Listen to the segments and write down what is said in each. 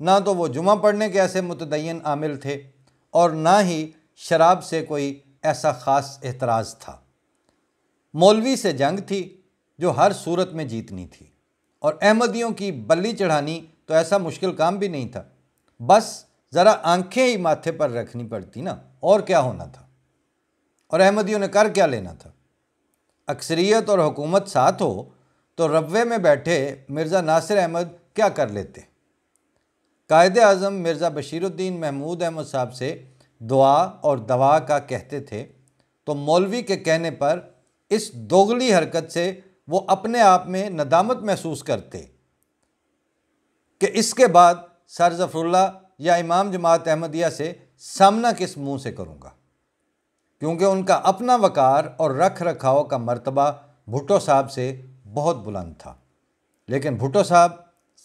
نہ تو وہ جمعہ پڑھنے کے ایسے متدین عامل تھے اور نہ ہی شراب سے کوئی ایسا خاص احتراز تھا۔ مولوی سے جنگ تھی جو ہر صورت میں جیتنی تھی، اور احمدیوں کی بلی چڑھانی تو ایسا مشکل کام بھی نہیں تھا، بس ذرا آنکھیں ہی ماتھے پر رکھنی پڑتی نا، اور کیا ہونا تھا۔ اور احمدیوں نے کر کیا لینا تھا؟ اکثریت اور حکومت ساتھ ہو تو ربوے میں بیٹھے مرزا ناصر احمد کیا کر لیتے؟ قائد اعظم مرزا بشیر الدین محمود احمد صاحب سے دعا اور دوا کا کہتے تھے تو مولوی کے کہنے پر اس دوغلی حرکت سے وہ اپنے آپ میں ندامت محسوس کرتے کہ اس کے بعد سر ظفر اللہ یا امام جماعت احمدیہ سے سامنا کس منہ سے کروں گا، کیونکہ ان کا اپنا وقار اور رکھ رکھاؤ کا مرتبہ بھٹو صاحب سے بہت بلند تھا۔ لیکن بھٹو صاحب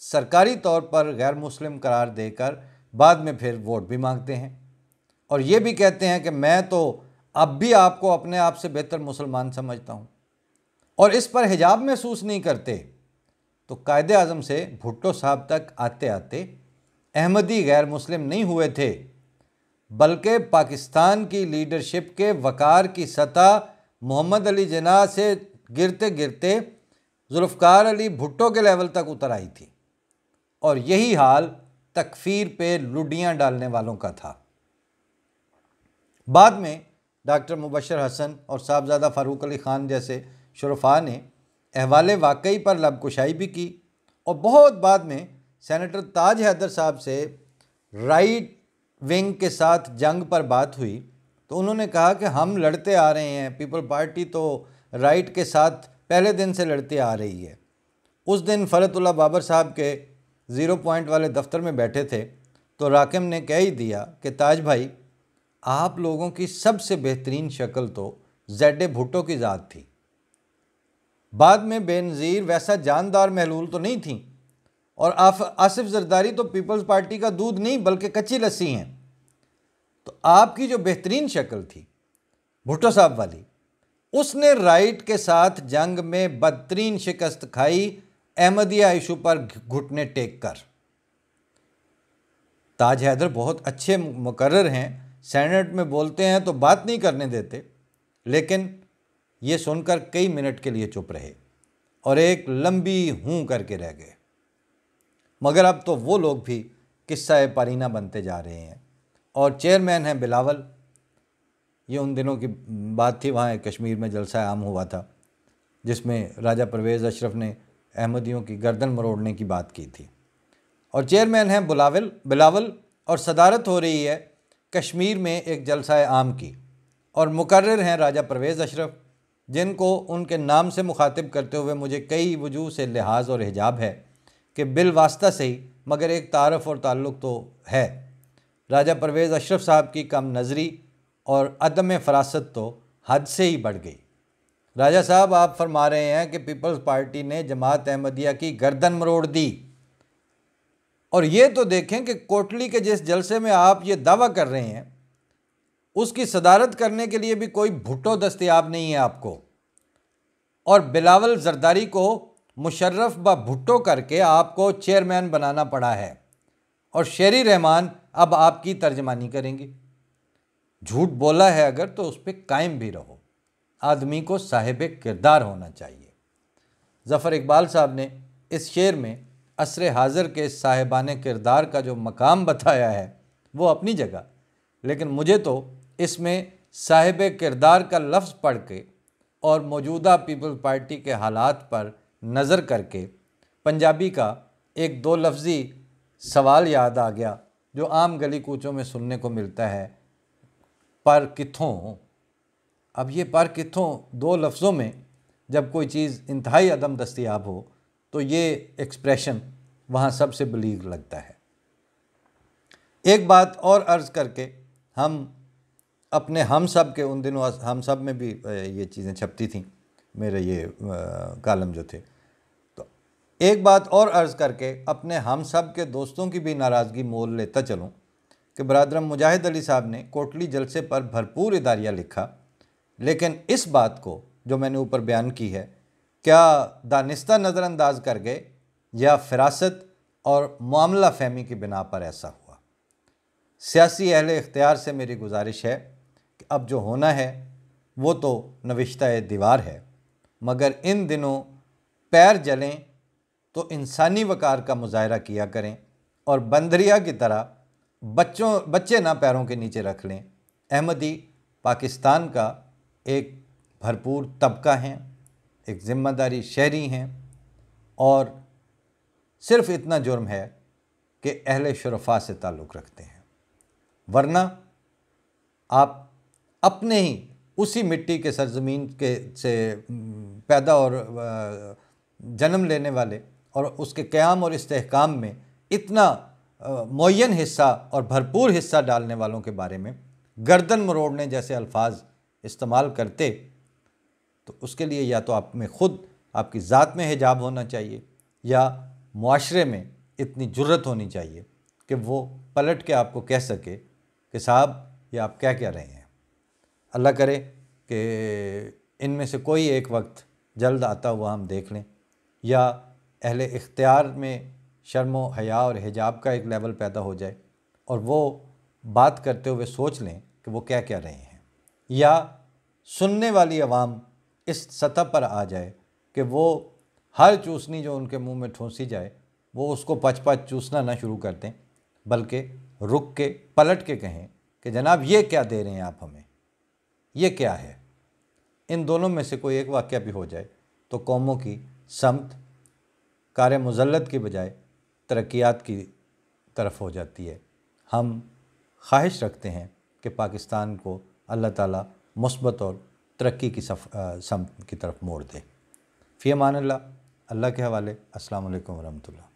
سرکاری طور پر غیر مسلم قرار دے کر بعد میں پھر ووٹ بھی مانگتے ہیں، اور یہ بھی کہتے ہیں کہ میں تو اب بھی آپ کو اپنے آپ سے بہتر مسلمان سمجھتا ہوں، اور اس پر حجاب محسوس نہیں کرتے۔ تو قائد اعظم سے بھٹو صاحب تک آتے آتے احمدی غیر مسلم نہیں ہوئے تھے، بلکہ پاکستان کی لیڈرشپ کے وقار کی سطح محمد علی جناح سے گرتے گرتے ذوالفقار علی بھٹو کے لیول تک اتر آئی تھی، اور یہی حال تکفیر پہ لڈیاں ڈالنے والوں کا تھا۔ بعد میں ڈاکٹر مبشر حسن اور صاحبزادہ فاروق علی خان جیسے شرفاء نے احوال واقعی پر لب کشائی بھی کی، اور بہت بعد میں سینیٹر تاج حیدر صاحب سے رائٹ ونگ کے ساتھ جنگ پر بات ہوئی تو انہوں نے کہا کہ ہم لڑتے آ رہے ہیں، پیپل پارٹی تو رائٹ کے ساتھ پہلے دن سے لڑتے آ رہی ہے۔ اس دن فرت اللہ بابر صاحب کے 0 پوائنٹ والے دفتر میں بیٹھے تھے تو راکم نے کہہ ہی دیا کہ تاج بھائی، آپ لوگوں کی سب سے بہترین شکل تو زیڈ بھٹو کی ذات تھی، بعد میں بے نظیر ویسا جاندار محلول تو نہیں تھیں، اور آصف زرداری تو پیپلز پارٹی کا دودھ نہیں بلکہ کچی لسی ہیں۔ تو آپ کی جو بہترین شکل تھی بھٹو صاحب والی، اس نے رائٹ کے ساتھ جنگ میں بدترین شکست کھائی احمدیہ ایشو پر گھٹنے ٹیک کر۔ تاج حیدر بہت اچھے مقرر ہیں، سینٹ میں بولتے ہیں تو بات نہیں کرنے دیتے، لیکن یہ سن کر کئی منٹ کے لیے چپ رہے اور ایک لمبی ہوں کر کے رہ گئے۔ مگر اب تو وہ لوگ بھی قصہ پارینہ بنتے جا رہے ہیں، اور چیئرمین ہیں بلاول۔ یہ ان دنوں کی بات تھی، وہاں کشمیر میں جلسہ عام ہوا تھا جس میں راجہ پرویز اشرف نے احمدیوں کی گردن مروڑنے کی بات کی تھی، اور چیئرمین ہیں بلاول، اور صدارت ہو رہی ہے کشمیر میں ایک جلسہ عام کی، اور مقرر ہیں راجہ پرویز اشرف، جن کو ان کے نام سے مخاطب کرتے ہوئے مجھے کئی وجوہ سے لحاظ اور حجاب ہے کہ بالواسطہ سے ہی مگر ایک تعارف اور تعلق تو ہے۔ راجہ پرویز اشرف صاحب کی کم نظری اور عدم فراست تو حد سے ہی بڑھ گئی۔ راجہ صاحب، آپ فرما رہے ہیں کہ پیپلز پارٹی نے جماعت احمدیہ کی گردن مروڑ دی، اور یہ تو دیکھیں کہ کوٹلی کے جس جلسے میں آپ یہ دعویٰ کر رہے ہیں اس کی صدارت کرنے کے لیے بھی کوئی بھٹو دستیاب نہیں ہے آپ کو، اور بلاول زرداری کو مشرف بھٹو کر کے آپ کو چیئرمین بنانا پڑا ہے، اور شیری رحمان اب آپ کی ترجمانی کریں گے۔ جھوٹ بولا ہے اگر تو اس پہ قائم بھی رہو، آدمی کو صاحب کردار ہونا چاہیے۔ ظفر اقبال صاحب نے اس شعر میں عصر حاضر کے صاحبان کردار کا جو مقام بتایا ہے وہ اپنی جگہ، لیکن مجھے تو اس میں صاحب کردار کا لفظ پڑھ کے اور موجودہ پیپلز پارٹی کے حالات پر نظر کر کے پنجابی کا ایک 2 لفظی سوال یاد آ گیا جو عام گلی کوچوں میں سننے کو ملتا ہے، پر کتھوں۔ اب یہ پر کتھوں 2 لفظوں میں جب کوئی چیز انتہائی عدم دستیاب ہو تو یہ ایکسپریشن وہاں سب سے بلیغ لگتا ہے۔ ایک بات اور عرض کر کے ہم اپنے ہم سب کے، ان دنوں ہم سب میں بھی یہ چیزیں چھپتی تھیں، میرے یہ کالم جو تھے، تو ایک بات اور عرض کر کے اپنے ہم سب کے دوستوں کی بھی ناراضگی مول لیتا چلوں کہ برادرم مجاہد علی صاحب نے کوٹلی جلسے پر بھرپور اداریہ لکھا، لیکن اس بات کو جو میں نے اوپر بیان کی ہے کیا دانستہ نظر انداز کر گئے یا فراست اور معاملہ فہمی کی بنا پر ایسا ہوا۔ سیاسی اہل اختیار سے میری گزارش ہے کہ اب جو ہونا ہے وہ تو نوشتہ دیوار ہے، مگر ان دنوں پیر جلیں تو انسانی وقار کا مظاہرہ کیا کریں اور بندریا کی طرح بچے نہ پیروں کے نیچے رکھ لیں۔ احمدی پاکستان کا ایک بھرپور طبقہ ہیں، ایک ذمہ داری شہری ہیں، اور صرف اتنا جرم ہے کہ اہل شرفا سے تعلق رکھتے ہیں، ورنہ آپ اپنے ہی اسی مٹی کے سرزمین سے پیدا اور جنم لینے والے اور اس کے قیام اور استحکام میں اتنا معین حصہ اور بھرپور حصہ ڈالنے والوں کے بارے میں گردن مروڑنے جیسے الفاظ استعمال کرتے، تو اس کے لیے یا تو آپ میں خود آپ کی ذات میں حجاب ہونا چاہیے، یا معاشرے میں اتنی جرت ہونی چاہیے کہ وہ پلٹ کے آپ کو کہہ سکے کہ صاحب یہ آپ کیا رہے ہیں۔ اللہ کرے کہ ان میں سے کوئی ایک وقت جلد آتا ہوا ہم دیکھ لیں، یا اہل اختیار میں شرم و حیا اور حجاب کا ایک لیول پیدا ہو جائے اور وہ بات کرتے ہوئے سوچ لیں کہ وہ کیا رہے ہیں، یا سننے والی عوام اس سطح پر آ جائے کہ وہ ہر چوسنی جو ان کے منہ میں ٹھونسی جائے وہ اس کو پچ چوسنا نہ شروع کر دیں، بلکہ رک کے پلٹ کے کہیں کہ جناب یہ کیا دے رہے ہیں آپ ہمیں، یہ کیا ہے۔ ان دونوں میں سے کوئی ایک واقعہ بھی ہو جائے تو قوموں کی سمت کار مذلت کی بجائے ترقیات کی طرف ہو جاتی ہے۔ ہم خواہش رکھتے ہیں کہ پاکستان کو اللہ تعالیٰ مثبت اور ترقی کی سمت کی طرف موڑ دے۔ فی امان اللہ، اللہ کے حوالے۔ السلام علیکم ورحمۃ اللہ۔